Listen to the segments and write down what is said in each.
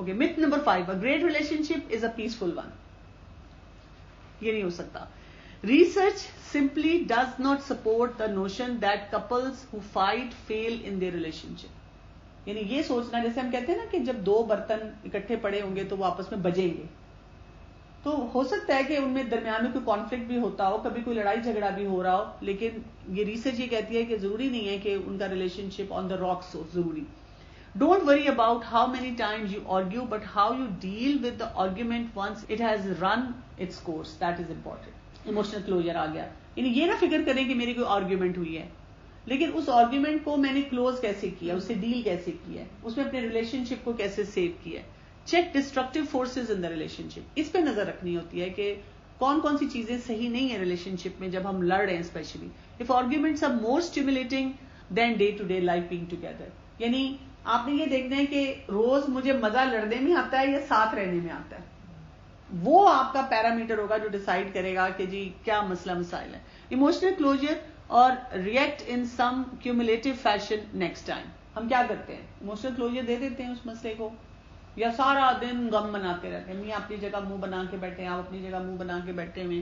Okay, myth number 5, a great relationship is a peaceful one. یہ نہیں ہو سکتا. Research simply does not support the notion that couples who fight fail in their relationship. یعنی یہ سوچنا, جیسے ہم کہتے ہیں نا کہ جب دو برتن اکٹھے پڑے ہوں گے تو وہ آپس میں بجیں گے, تو ہو سکتا ہے کہ ان میں درمیان میں کوئی کانفلکٹ بھی ہوتا ہو, کبھی کوئی لڑائی جھگڑا بھی ہو رہا ہو, لیکن یہ ریسرچ یہ کہتی ہے کہ ضروری نہیں ہے کہ ان کا ریلیشن شپ آن دا راکس ہو. ضروری Don't worry about how many times you argue, but how you deal with the argument once it has run its course. That is important. Emotional closure آ گیا. یعنی یہ نہ فکر کریں کہ میری کوئی آرگیومنٹ ہوئی ہے, لیکن اس آرگیومنٹ کو میں نے کلوز کیسے کیا, اس سے ڈیل کیسے کیا ہے, اس میں اپنے ریلیشن شپ کو کیسے سیو کیا ہے. Check destructive forces in the relationship. اس پہ نظر رکھنی ہوتی ہے کہ کون کون سی چیزیں صحیح نہیں ہیں ریلیشن شپ میں جب ہم لڑ رہے ہیں. Especially if arguments are more stimulating than day to day life being together. یعنی آپ نے یہ دیکھنا ہے کہ روز مجھے مزہ لڑنے میں آتا ہے یا ساتھ رہنے میں آتا ہے, وہ آپ کا پیرامیٹر ہوگا جو ڈیسائیڈ کرے گا کہ جی کیا مسئلہ مسائل ہے. ایموشنل کلوجر اور react in some cumulative fashion next time. ہم کیا کرتے ہیں, ایموشنل کلوجر دے دیتے ہیں اس مسئلے کو, یا سارا دن غم مناتے رہتے ہیں, اپنی جگہ منہ بنا کے بیٹھے ہیں, آپ اپنی جگہ منہ بنا کے بیٹھے ہوئے,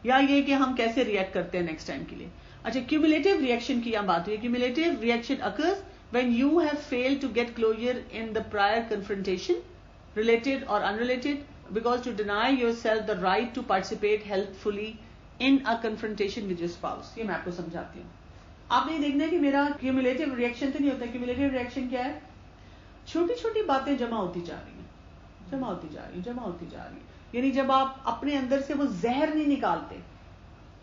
یا یہ کہ ہم کیسے ریئیکٹ کرتے ہیں نیکسٹ ٹائم کے لیے. اچھا, کیومولیٹو ریئیکشن کی یہاں بات ہوئی. Cumulative reaction occurs when you have failed to get closure in the prior confrontation, related or unrelated, because to deny yourself the right to participate helpfully in a confrontation with your spouse. یہ میں آپ کو سمجھاتی ہوں. آپ نے یہ دیکھنا ہے کہ میرا کیومولیٹو ریئیکشن تو نہیں ہوتا. کیومولیٹو ریئیکشن کیا ہے, چھوٹی چھوٹی باتیں جمع ہوتی جا رہی ہیں, جمع ہوتی جا رہی ہیں, جمع ہوتی جا رہی ہیں. یعنی جب آپ اپنے اندر سے وہ زہر نہیں نکالتے,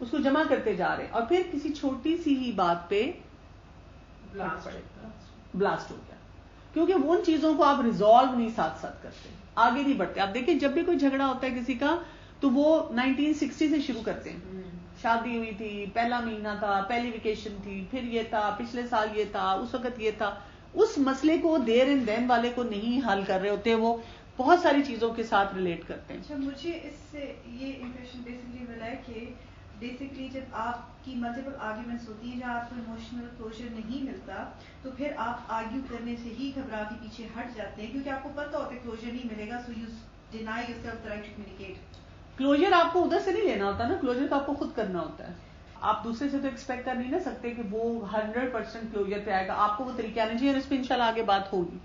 اس کو جمع کرتے جا رہے ہیں, اور پھر کسی چھوٹی سی ہی بات پہ بلاسٹ ہو گیا, کیونکہ وہ ان چیزوں کو آپ ریزالو نہیں ساتھ ساتھ کرتے, آگے نہیں بڑھتے. آپ دیکھیں جب بھی کوئی جھگڑا ہوتا ہے کسی کا تو وہ 1960 سے شروع کرتے ہیں. شادی ہوئی تھی, پہلا مہینہ تھا, پہلی ویکیشن تھی, پھر یہ تھا, پچھلے سال یہ تھا, اس وقت یہ تھا. اس مسئلے کو دیر اینڈ دین والے کو نہیں حل کر رہے ہوتے, وہ بہت ساری چیزوں کے ساتھ ریلیٹ کرتے ہیں. اچھا, مجھے اس سے یہ امپریشن بیسکلی ملا ہے کہ بیسکلی جب آپ کی ملٹیپل آرگیومنٹس ہوتی ہیں جہاں آپ کو ایموشنل کلوجر نہیں ملتا, تو پھر آپ آرگیو کرنے سے ہی گھبرا کے پیچھے ہٹ جاتے ہیں, کیونکہ آپ کو پتہ ہوتا ہے کلوجر نہیں ملے گا, so you deny yourself the right to communicate. Closure آپ کو ادھر سے نہیں لینا ہوتا نا, کلوجر تو آپ کو خود کرنا ہوتا ہے. آپ دوسرے سے تو ایکسپیکٹ کر نہیں نہ سکتے کہ وہ 100% کلوجر پہ آئے گا. آپ کو وہ طریقہ آنا چاہیے, اور اس پہ انشاءاللہ آگے بات ہوگی.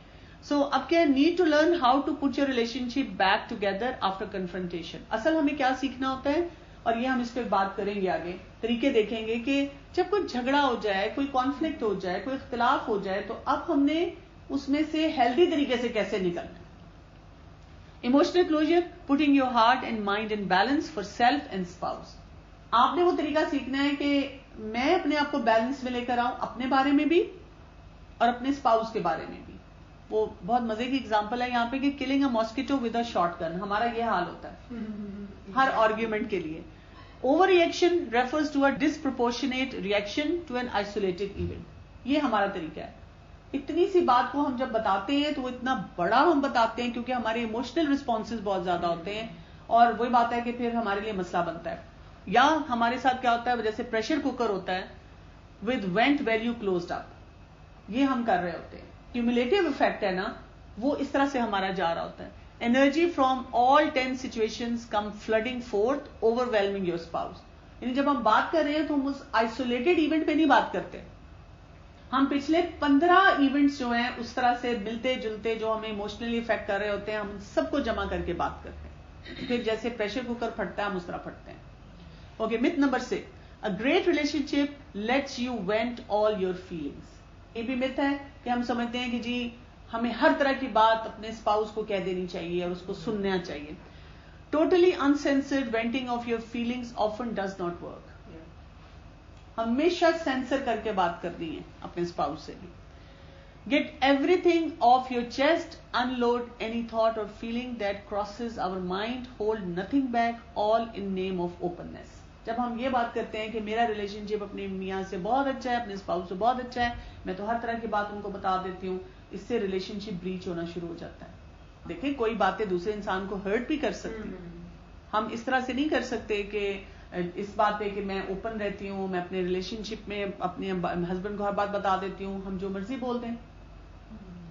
سو اب کیا, need to learn how to put your relationship back together after confrontation. اصل ہمیں کیا سیکھنا ہوتا ہے, اور یہ ہم اس پہ بات کریں گے آگے, طریقے دیکھیں گے کہ جب کوئی جھگڑا ہو جائے, کوئی کانفلکٹ ہو جائے, کوئی اختلاف ہو جائے, تو اب ہم نے اس میں سے ہیلدی طریقے سے کیسے نکلنا. Emotional closure, putting your heart and mind in balance for self and spouse. آپ نے وہ طریقہ سیکھنا ہے کہ میں اپنے آپ کو بیلنس میں لے کر آؤں, اپنے بارے میں بھی اور اپنے اسپاؤس کے بارے میں بھی. وہ بہت مزے کی اگزامپل ہے یہاں پہ کہ killing a mosquito with a shotgun. ہمارا یہ حال ہوتا ہے ہر آرگیومنٹ کے لیے. Overreaction refers to a disproportionate reaction to an isolated event. یہ ہمارا طریقہ ہے. اتنی سی بات کو ہم جب بتاتے ہیں تو وہ اتنا بڑا ہم بتاتے ہیں کیونکہ ہمارے ایموشنل رسپانسز بہت زیادہ ہوتے ہیں, اور وہی بات ہے کہ پھر ہمارے لیے مسئلہ بنتا ہے. یا ہمارے ساتھ کیا ہوتا ہے, جیسے پریشر کوکر ہوتا ہے ود وینٹ ویلیو کلوزڈ اپ, یہ ہم کر رہے ہوتے ہیں. کیومولیٹو افیکٹ ہے نا, وہ اس طرح سے ہمارا جا رہا ہوتا ہے. Energy from all 10 situations come flooding forth overwhelming your spouse. یعنی جب ہم بات کر رہے ہیں تو ہم اس آئسولیٹڈ ایونٹ پہ نہیں بات کرتے, ہم پچھلے 15 ایونٹس جو ہیں اس طرح سے ملتے جلتے جو ہمیں ایموشنلی افیکٹ کر رہے ہوتے ہیں, ہم سب کو جمع کر کے بات کرتے ہیں. پھر جیسے پریشر کوکر پھٹتا ہے ہم اس طرح پھٹتے ہیں. Okay, myth number 6, a great relationship lets you vent all your feelings. یہ بھی myth ہے کہ ہم سمجھتے ہیں کہ جی ہمیں ہر طرح کی بات اپنے اسپاؤس کو کہہ دینی چاہیے اور اس کو سننا چاہیے. Totally uncensored venting of your feelings often does not work. ہمیشہ سینسر کر کے بات کرنی ہے اپنے اسپاؤس سے بھی. Get everything off your chest, unload any thought or feeling that crosses our mind, hold nothing back, all in name of openness. جب ہم یہ بات کرتے ہیں کہ میرا ریلیشن شپ اپنے میاں سے بہت اچھا ہے, اپنے اسپاؤس سے بہت اچھا ہے, میں تو ہر طرح کی بات ان کو بتا دیتی ہوں, اس سے ریلیشن شپ بریچ ہونا شروع ہو جاتا ہے. دیکھیں کوئی باتیں دوسرے انسان کو ہرٹ بھی کر سکتی ہیں. ہم اس طرح سے نہیں کر سکتے کہ اس بات پہ کہ میں اوپن رہتی ہوں, میں اپنے ریلیشن شپ میں اپنے ہسبینڈ کو ہر بات بتا دیتی ہوں, ہم جو مرضی بول دیں,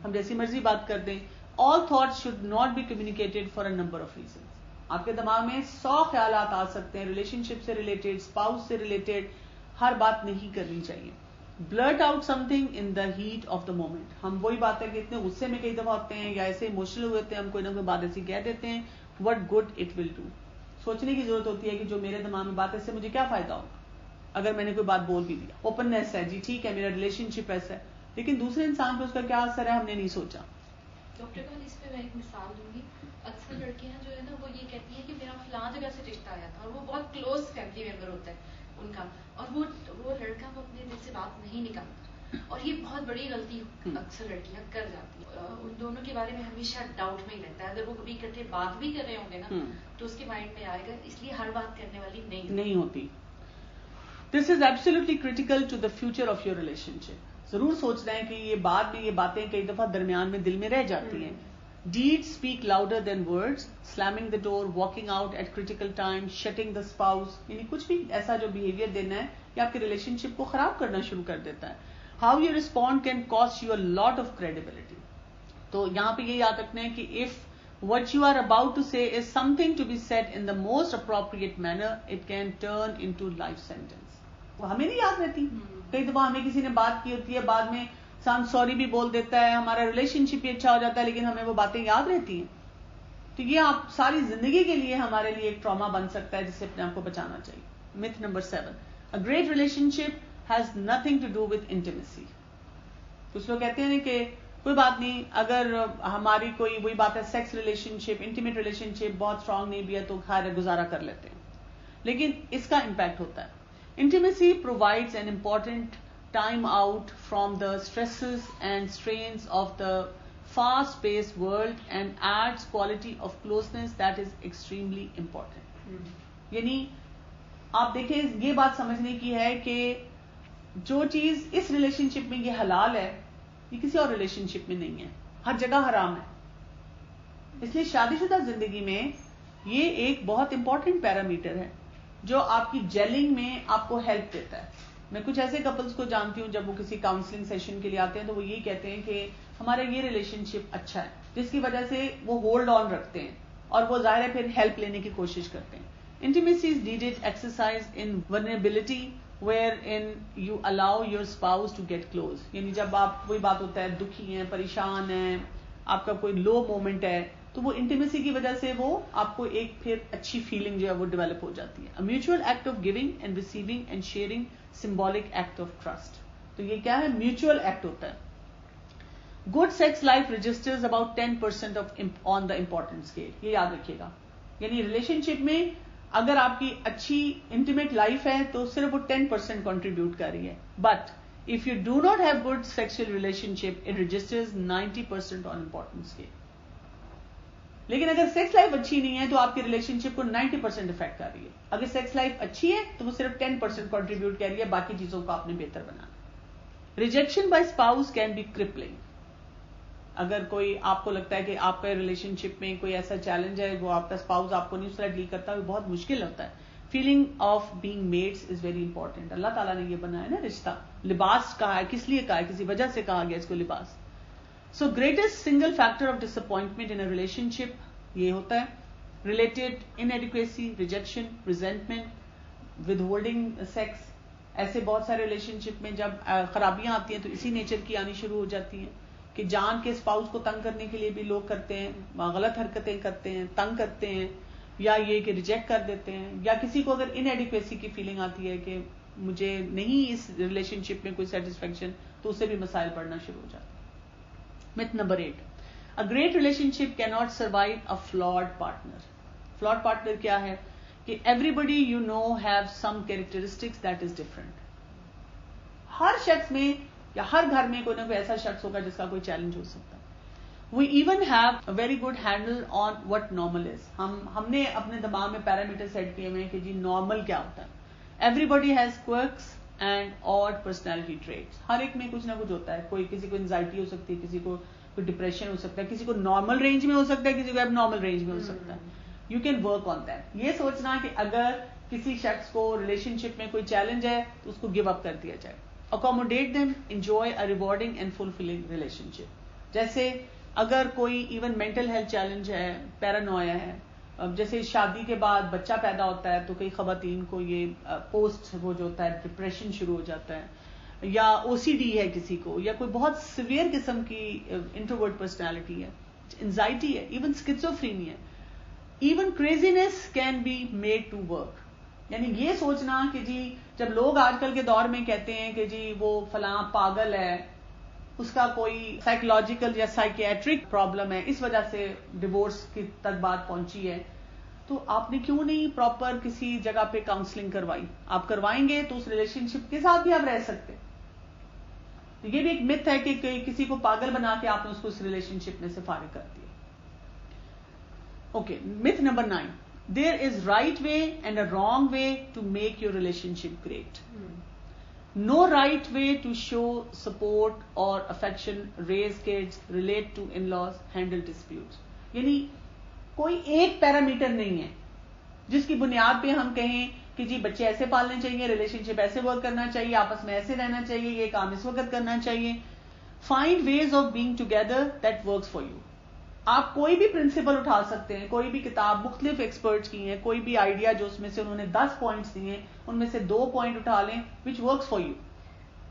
ہم جیسی مرضی بات کر دیں. all thoughts should not be communicated for a number of reasons. آپ کے دماغ میں 100 خیالات آ سکتے ہیں ریلیشن شپ سے ریلیٹڈ, اسپاؤس سے ریلیٹڈ, ہر بات نہیں کرنی چاہیے. blurt out something in the heat of the moment. ہم وہی بات ہے کہ اتنے غصے میں کئی دفعہ ہوتے ہیں یا ایسے ایموشنل ہوئے ہوتے ہیں, ہم کوئی نہ کوئی بات ایسی کہہ دیتے ہیں, what good it will do. سوچنے کی ضرورت ہوتی ہے کہ جو میرے دماغ میں بات ہے اس سے مجھے کیا فائدہ ہوگا اگر میں نے کوئی بات بول بھی دیا. اوپننیس ہے جی, ٹھیک ہے میرا ریلیشن شپ ایسا ہے, لیکن دوسرے انسان پہ اس کا کیا اثر ہے ہم نے نہیں سوچا. ڈاکٹر کا اس پہ میں ایک مثال دوں گی. اکثر لڑکیاں جو ہے نا وہ یہ کہتی ہیں کہ میرا فلاں جگہ سے رشتہ آیا تھا, اور وہ بہت کلوز فیملی ممبر ہوتا ہے ان کا, اور وہ لڑکا وہ اپنے دل سے بات نہیں نکالتا, اور یہ بہت بڑی غلطی اکثر لڑکیاں کر جاتی ہیں. ان دونوں کے بارے میں ہمیشہ ڈاؤٹ میں ہی رہتا ہے. اگر وہ کبھی اکٹھے بات بھی کر رہے ہوں گے نا تو اس کے مائنڈ میں آئے گا, اس لیے ہر بات کرنے والی نہیں ہوتی. This is absolutely critical to the future of your relationship. ضرور سوچنا ہے کہ یہ باتیں کئی دفعہ درمیان میں دل میں رہ جاتی ہیں. Deeds speak louder than words. Slamming the door, walking out at critical times, shutting the spouse. یعنی کچھ بھی ایسا جو بیہیویئر دینا ہے یہ آپ کے ریلیشن شپ کو خراب کرنا شروع کر دیتا ہے. How you respond can cost you a lot of credibility. تو یہاں پہ یہ یاد رکھنا ہے کہ if what you are about to say is something to be said in the most appropriate manner, it can turn into life sentence. وہ ہمیں نہیں یاد رہتی. کئی دفعہ ہمیں کسی نے بات کی ہوتی ہے, بعد میں انسان سوری بھی بول دیتا ہے, ہمارا ریلیشن شپ بھی اچھا ہو جاتا ہے, لیکن ہمیں وہ باتیں یاد رہتی ہیں. تو یہ آپ ساری زندگی کے لیے ہمارے لیے ایک ٹراما بن سکتا ہے جس سے اپنے آپ کو بچانا چاہیے. myth number 7, a great relationship has nothing to do with intimacy. کچھ لوگ کہتے ہیں کہ کوئی بات نہیں, اگر ہماری کوئی وہی بات ہے سیکس ریلیشن شپ, انٹیمیٹ ریلیشن شپ بہت اسٹرانگ نہیں بھی ہے تو خیر گزارا کر لیتے ہیں, لیکن اس کا امپیکٹ ہوتا ہے. Intimacy provides an important time out from the stresses and strains of the fast-paced world and adds quality of closeness that is extremely important. یعنی آپ دیکھیں یہ بات سمجھنے کی ہے کہ جو چیز اس ریلیشن شپ میں یہ حلال ہے یہ کسی اور ریلیشن شپ میں نہیں ہے, ہر جگہ حرام ہے. اس لیے شادی شدہ زندگی میں یہ ایک بہت امپورٹنٹ پیرامیٹر ہے جو آپ کی جیلنگ میں آپ کو ہیلپ دیتا ہے. میں کچھ ایسے کپلز کو جانتی ہوں جب وہ کسی کاؤنسلنگ سیشن کے لیے آتے ہیں تو وہ یہی کہتے ہیں کہ ہمارا یہ ریلیشن شپ اچھا ہے, جس کی وجہ سے وہ ہولڈ آن رکھتے ہیں اور وہ ظاہر ہے پھر ہیلپ لینے کی کوشش کرتے ہیں. Intimacy is needed exercise in vulnerability wherein you allow your spouse to get close. یعنی جب آپ وہی بات ہوتا ہے دکھی ہیں, پریشان ہیں, آپ کا کوئی لو مومنٹ ہے, تو وہ انٹیمیسی کی وجہ سے وہ آپ کو ایک پھر اچھی فیلنگ جو ہے وہ ڈیولپ ہو جاتی ہے. A mutual act of giving and receiving and sharing, symbolic act of trust. تو یہ کیا ہے, میوچل ایکٹ ہوتا ہے. Good sex life registers about 10% on the important scale. یہ یاد رکھیے گا. یعنی ریلیشن شپ میں اگر آپ کی اچھی انٹیمیٹ لائف ہے تو صرف وہ 10% کنٹریبیوٹ کر رہی ہے. But if you do not have good sexual relationship, it registers 90% on important scale. لیکن اگر سیکس لائف اچھی نہیں ہے تو آپ کی ریلیشن شپ کو 90% افیکٹ کر رہی ہے. اگر سیکس لائف اچھی ہے تو وہ صرف 10% کنٹریبیوٹ کر رہی ہے, باقی چیزوں کو آپ نے بہتر بنانا. Rejection by spouse can be crippling. اگر کوئی آپ کو لگتا ہے کہ آپ کا ریلیشن شپ میں کوئی ایسا چیلنج ہے وہ آپ کا اسپاؤس آپ کو نہیں اس طرح ڈیل کرتا, وہ بہت مشکل ہوتا ہے. Feeling of being mates is very important. اللہ تعالیٰ نے یہ بنایا نا رشتہ, لباس کہا ہے, کس لیے کہا ہے, کسی وجہ سے کہا گیا اس کو لباس. So greatest single factor of disappointment in a relationship یہ ہوتا ہے related inadequacy, rejection, resentment, withholding sex. ایسے بہت سارے ریلیشن شپ میں جب خرابیاں آتی ہیں تو اسی نیچر کی آنی شروع ہو جاتی ہیں کہ جان کے اسپاؤس کو تنگ کرنے کے لیے بھی لوگ کرتے ہیں, غلط حرکتیں کرتے ہیں, تنگ کرتے ہیں, یا یہ کہ ریجیکٹ کر دیتے ہیں, یا کسی کو اگر انیڈیکویسی کی فیلنگ آتی ہے کہ مجھے نہیں اس ریلیشن شپ میں کوئی سیٹسفیکشن, تو اسے بھی مسائل پڑنا شروع ہو جاتے ہیں. myth number 8, a great relationship cannot survive a flawed partner. flawed partner کیا ہے کہ everybody you know have some characteristics that is different. ہر شخص میں یا ہر گھر میں کوئی نہ کوئی ایسا شخص ہوگا جس کا کوئی چیلنج ہو سکتا ہے. We even have a very good handle on what normal is. ہم نے اپنے دماغ میں پیرامیٹر سیٹ کیے ہوئے ہیں کہ جی نارمل کیا ہوتا ہے. Everybody has quirks and odd personality traits. ہر ایک میں کچھ نہ کچھ ہوتا ہے. کوئی کسی کو انزائٹی ہو سکتی ہے, کسی کو کوئی ڈپریشن ہو سکتا ہے, کسی کو نارمل رینج میں ہو سکتا ہے, کسی کو اب نارمل رینج میں ہو سکتا ہے. You can work on that. یہ سوچنا کہ اگر کسی شخص کو ریلیشن شپ میں کوئی چیلنج ہے تو اس کو گیو اپ کر دیا جائے. Accommodate them, enjoy a rewarding and fulfilling relationship. جیسے اگر کوئی ایون مینٹل ہیلتھ چیلنج ہے, پیرانویا ہے, جیسے شادی کے بعد بچہ پیدا ہوتا ہے تو کئی خواتین کو یہ پوسٹ وہ جو ہوتا ہے ڈپریشن شروع ہو جاتا ہے, یا او سی ڈی ہے کسی کو, یا کوئی بہت سیویئر قسم کی انٹروورٹ پرسنالٹی ہے, انزائٹی ہے, ایون اسکیزوفرینیا ہے, even craziness can be made to work. یعنی یہ سوچنا کہ جی جب لوگ آج کل کے دور میں کہتے ہیں کہ جی وہ فلاں پاگل ہے, اس کا کوئی سائیکولوجیکل یا سائیکیٹرک پرابلم ہے, اس وجہ سے ڈیورس کی تک بات پہنچی ہے, تو آپ نے کیوں نہیں پراپر کسی جگہ پہ کاؤنسلنگ کروائی؟ آپ کروائیں گے تو اس ریلیشن شپ کے ساتھ بھی آپ رہ سکتے. یہ بھی ایک مت ہے کہ کسی کو پاگل بنا کے آپ نے اس کو اس ریلیشن شپ میں سے فارغ کر دیا. Okay, myth number 9, there is right way and a wrong way to make your relationship great. No right way to show support or affection, raise kids, relate to in-laws, handle disputes. یعنی کوئی ایک parameter نہیں ہے جس کی بنیاد پہ ہم کہیں کہ جی بچے ایسے پالنے چاہیے, ریلیشن شپ ایسے ورک کرنا چاہیے, آپس میں ایسے رہنا چاہیے, یہ کام اس وقت کرنا چاہیے. Find ways of being together that works for you. آپ کوئی بھی پرنسپل اٹھا سکتے ہیں, کوئی بھی کتاب مختلف ایکسپرٹس کی ہیں, کوئی بھی آئیڈیا جو اس میں سے انہوں نے 10 پوائنٹس دیے ہیں ان میں سے 2 پوائنٹ اٹھا لیں which works for you.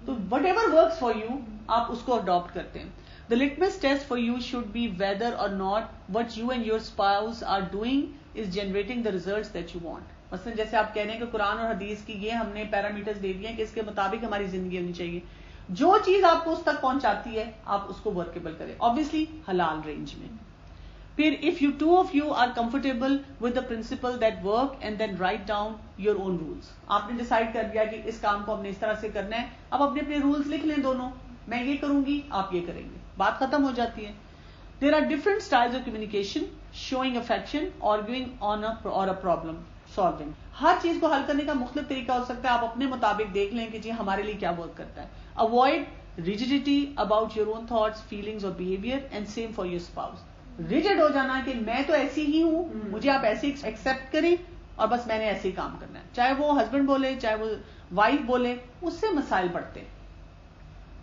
تو what ever works for you آپ اس کو اڈاپٹ کرتے ہیں. The litmus test for you should be whether or not what you and your spouse are doing is generating the results that you want. مثلا جیسے آپ کہہ رہے ہیں کہ قرآن اور حدیث کی یہ ہم نے پیرامیٹرز دے دیے ہیں کہ اس کے مطابق ہماری زندگی ہونی چاہیے. جو چیز آپ کو اس تک پہنچاتی ہے آپ اس کو ورکیبل کریں, obviously حلال رینج میں. پھر if you two of you are comfortable with the principle that work and then write down your own rules. آپ نے ڈیسائیڈ کر دیا کہ اس کام کو ہم نے اس طرح سے کرنا ہے, اب اپنے اپنے رولز لکھ لیں دونوں, میں یہ کروں گی آپ یہ کریں گے, بات ختم ہو جاتی ہے. There are different styles of communication, showing affection, arguing on or a problem solving. ہر چیز کو حل کرنے کا مختلف طریقہ ہو سکتا ہے, آپ اپنے مطابق دیکھ لیں کہ جی ہمارے لیے کیا ورک کرتا ہے. Avoid rigidity about your own thoughts, feelings or behavior and same for your spouse. Rigid ہو جانا کہ میں تو ایسی ہی ہوں, مجھے آپ ایسے ایکسپٹ کریں اور بس میں نے ایسے ہی کام کرنا ہے, چاہے وہ ہسبینڈ بولے چاہے وہ وائف بولے, اس سے مسائل بڑھتے.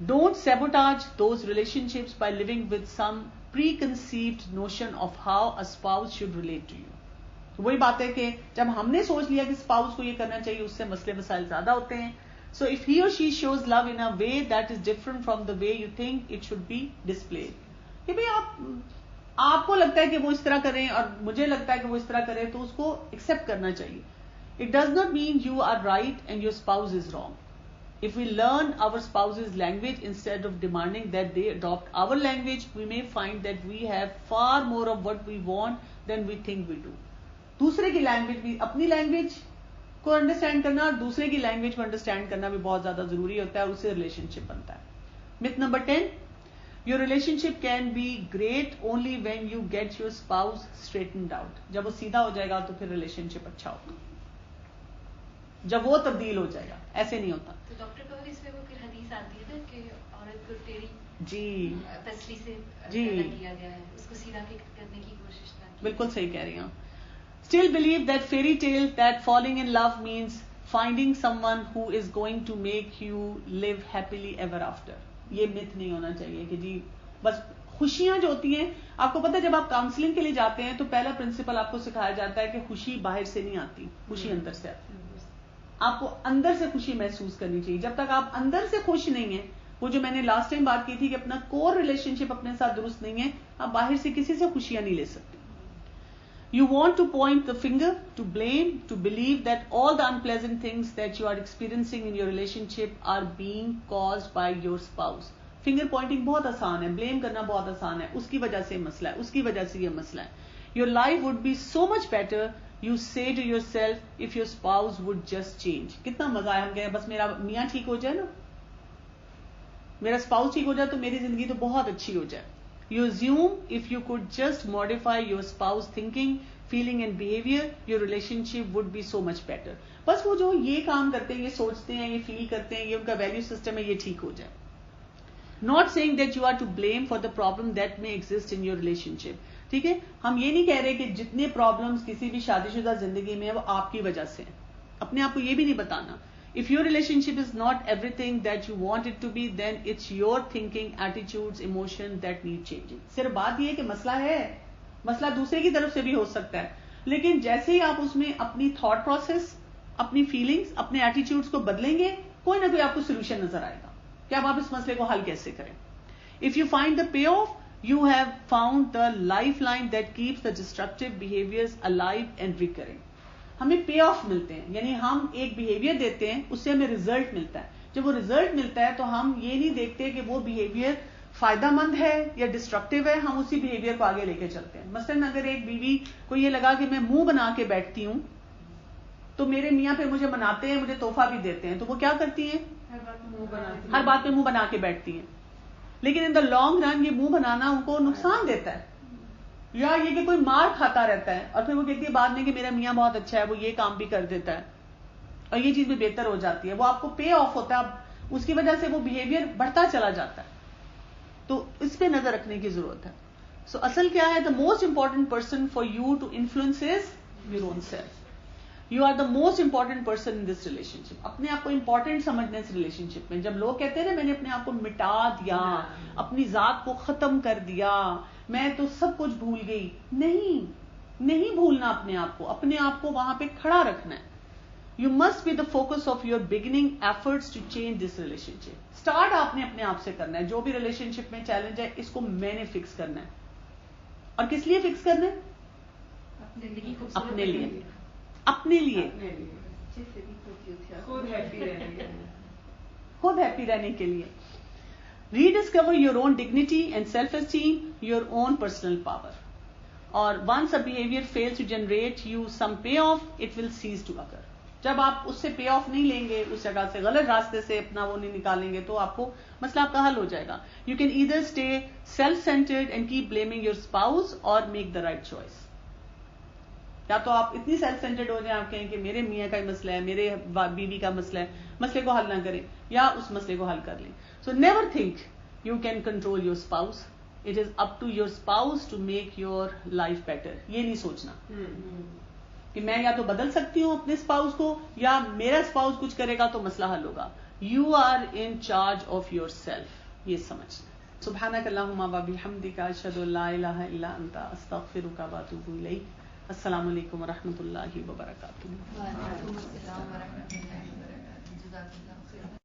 Don't sabotage those relationships by living with some preconceived notion of how a spouse should relate to you. وہی بات ہے کہ جب ہم نے سوچ لیا کہ اسپاؤس کو یہ کرنا چاہیے, اس سے مسئلے مسائل زیادہ ہوتے ہیں. سو if he or she shows love in a way that is different from the way you think it should be displayed, کہ بھائی آپ کو لگتا ہے کہ وہ اس طرح کریں اور مجھے لگتا ہے کہ وہ اس طرح کریں, تو اس کو ایکسپٹ کرنا چاہیے. It does not mean you are right and your spouse is wrong. If we learn our spouse language instead of demanding that they adapt our language, we may find that we have far more of what we want than we think we do. دوسرے کی language بھی, اپنی language کو understand کرنا اور دوسرے کی language کو انڈرسٹینڈ کرنا بھی بہت زیادہ ضروری ہوتا ہے, اور اس سے ریلیشن شپ بنتا ہے. مت number 10, your relationship can be great only when you get your spouse straightened out. جب وہ سیدھا ہو جائے گا تو پھر ریلیشن شپ اچھا ہوگا, جب وہ تبدیل ہو جائے گا, ایسے نہیں ہوتا. تو ڈاکٹر کبھی اس میں وہ پھر حدیث آتی ہے نا کہ عورت کو ٹیڑھی جی تسلی سے جی کیا گیا ہے, اس کو سیدھا کرنے کی کوشش نہ کی. بالکل صحیح کہہ رہی ہیں. Still believe that fairy tale that falling in love means finding someone who is going to make you live happily ever after. یہ مت نہیں ہونا چاہیے کہ جی بس خوشیاں جو ہوتی ہیں, آپ کو پتہ ہے جب آپ کاؤنسلنگ کے لیے جاتے ہیں تو پہلا پرنسپل آپ کو سکھایا جاتا ہے کہ خوشی باہر سے نہیں آتی, خوشی اندر سے آتی. آپ کو اندر سے خوشی محسوس کرنی چاہیے. جب تک آپ اندر سے خوش نہیں ہیں, وہ جو میں نے لاسٹ ٹائم بات کی تھی کہ اپنا کور ریلیشن شپ اپنے ساتھ درست نہیں ہے, آپ باہر سے کسی سے خوشیاں نہیں لے سکتے. You want to point the finger, to blame, to believe that all the unpleasant things that you are experiencing in your relationship are being caused by your spouse. Finger pointing بہت آسان ہے, blame کرنا بہت آسان ہے, اس کی وجہ سے مسئلہ ہے, اس کی وجہ سے یہ مسئلہ ہے. Your life would be so much better, you say to yourself, if your spouse would just change. کتنا مزہ ہے, ہم کہیں بس میرا میاں ٹھیک ہو جائے نا, میرا اسپاؤس ٹھیک ہو جائے تو میری زندگی تو بہت اچھی ہو جائے. You assume if you could just modify your spouse thinking, feeling and behavior, your relationship would be so much better. بس وہ جو یہ کام کرتے ہیں, یہ سوچتے ہیں, یہ فیل کرتے ہیں, یہ ان کا ویلیو سسٹم ہے, یہ ٹھیک ہو جائے. Not saying that you are to blame for the problem that may exist in your relationship. ٹھیک ہے, ہم یہ نہیں کہہ رہے کہ جتنے پرابلمس کسی بھی شادی شدہ زندگی میں ہیں وہ آپ کی وجہ سے ہیں. اپنے آپ کو یہ بھی نہیں بتانا If your relationship is not everything that you want it to be, then it's your thinking, attitudes, emotion that need changing. صرف بات یہ ہے کہ مسئلہ ہے، مسئلہ دوسرے کی طرف سے بھی ہو سکتا ہے، لیکن جیسے ہی آپ اس میں اپنی تھاٹ پروسیس، اپنی فیلنگز، اپنے ایٹیٹیوڈز کو بدلیں گے، کوئی نہ کوئی آپ کو سولوشن نظر آئے گا کہ اب آپ اس مسئلے کو حل کیسے کریں. If you find the payoff, you have found the lifeline that keeps the destructive behaviors alive and recurring. ہمیں پے آف ملتے ہیں، یعنی ہم ایک بیہیویئر دیتے ہیں، اس سے ہمیں ریزلٹ ملتا ہے. جب وہ ریزلٹ ملتا ہے تو ہم یہ نہیں دیکھتے کہ وہ بیہیویئر فائدہ مند ہے یا ڈسٹرکٹیو ہے، ہم اسی بیہیویئر کو آگے لے کے چلتے ہیں. مثلاً اگر ایک بیوی کو یہ لگا کہ میں منہ بنا کے بیٹھتی ہوں تو میرے میاں پہ مجھے مناتے ہیں، مجھے تحفہ بھی دیتے ہیں، تو وہ کیا کرتی ہیں؟ ہر بات پہ منہ بنا کے بیٹھتی ہیں. لیکن ان دا لانگ رن یہ منہ بنانا ان کو نقصان دیتا ہے، یا یہ کہ کوئی مار کھاتا رہتا ہے اور پھر وہ کہتی ہے بعد میں کہ میرا میاں بہت اچھا ہے، وہ یہ کام بھی کر دیتا ہے اور یہ چیز بھی بہتر ہو جاتی ہے. وہ آپ کو پے آف ہوتا ہے، اب اس کی وجہ سے وہ بیہیویئر بڑھتا چلا جاتا ہے. تو اس پہ نظر رکھنے کی ضرورت ہے. سو اصل کیا ہے؟ The most important person for you to influence is your own self. You are the most important person in this relationship. اپنے آپ کو امپورٹنٹ سمجھنے اس ریلیشن شپ میں. جب لوگ کہتے ہیں نا میں نے اپنے آپ کو مٹا دیا، اپنی ذات کو ختم کر دیا، میں تو سب کچھ بھول گئی، نہیں بھولنا اپنے آپ کو، اپنے آپ کو وہاں پہ کھڑا رکھنا ہے. You must be the focus of your beginning efforts to change this relationship. Start آپ نے اپنے آپ سے کرنا ہے. جو بھی ریلیشن شپ میں چیلنج ہے اس کو میں نے فکس کرنا ہے. اور کس لیے فکس کرنا ہے؟ اپنے لیے. اپنے لیے خود ہیپی رہنے کے لیے. Rediscover your own dignity and self esteem, your own personal power. اور once a behaviour fails to generate you some payoff, it will cease to occur. جب آپ اس سے پے آف نہیں لیں گے، اس جگہ سے غلط راستے سے اپنا وہ نہیں نکالیں گے، تو آپ کو مسئلہ آپ کا حل ہو جائے گا. You can either stay self centred and keep blaming your spouse or make the right choice. یا تو آپ اتنی سیلف سینٹرڈ ہو جائیں، آپ کہیں کہ میرے میاں کا ہی مسئلہ ہے، میرے بیوی کا مسئلہ ہے، مسئلے کو حل نہ کریں، یا اس مسئلے کو حل کر لیں. So never think you can control your spouse. It is up to your spouse to make your life better. یہ نہیں سوچنا کہ میں یا تو بدل سکتی ہوں اپنے اسپاؤس کو، یا میرا اسپاؤس کچھ کرے گا تو مسئلہ حل ہوگا. You are in charge of yourself. یہ سمجھنا. سبحانک اللہم و بحمدک، اشہد ان لا الہ الا انت، استغفرک و اتوب الیک. السلام علیکم ورحمۃ اللہ وبرکاتہ. وعلیکم السلام ورحمۃ اللہ وبرکاتہ. جزاک اللہ خیر.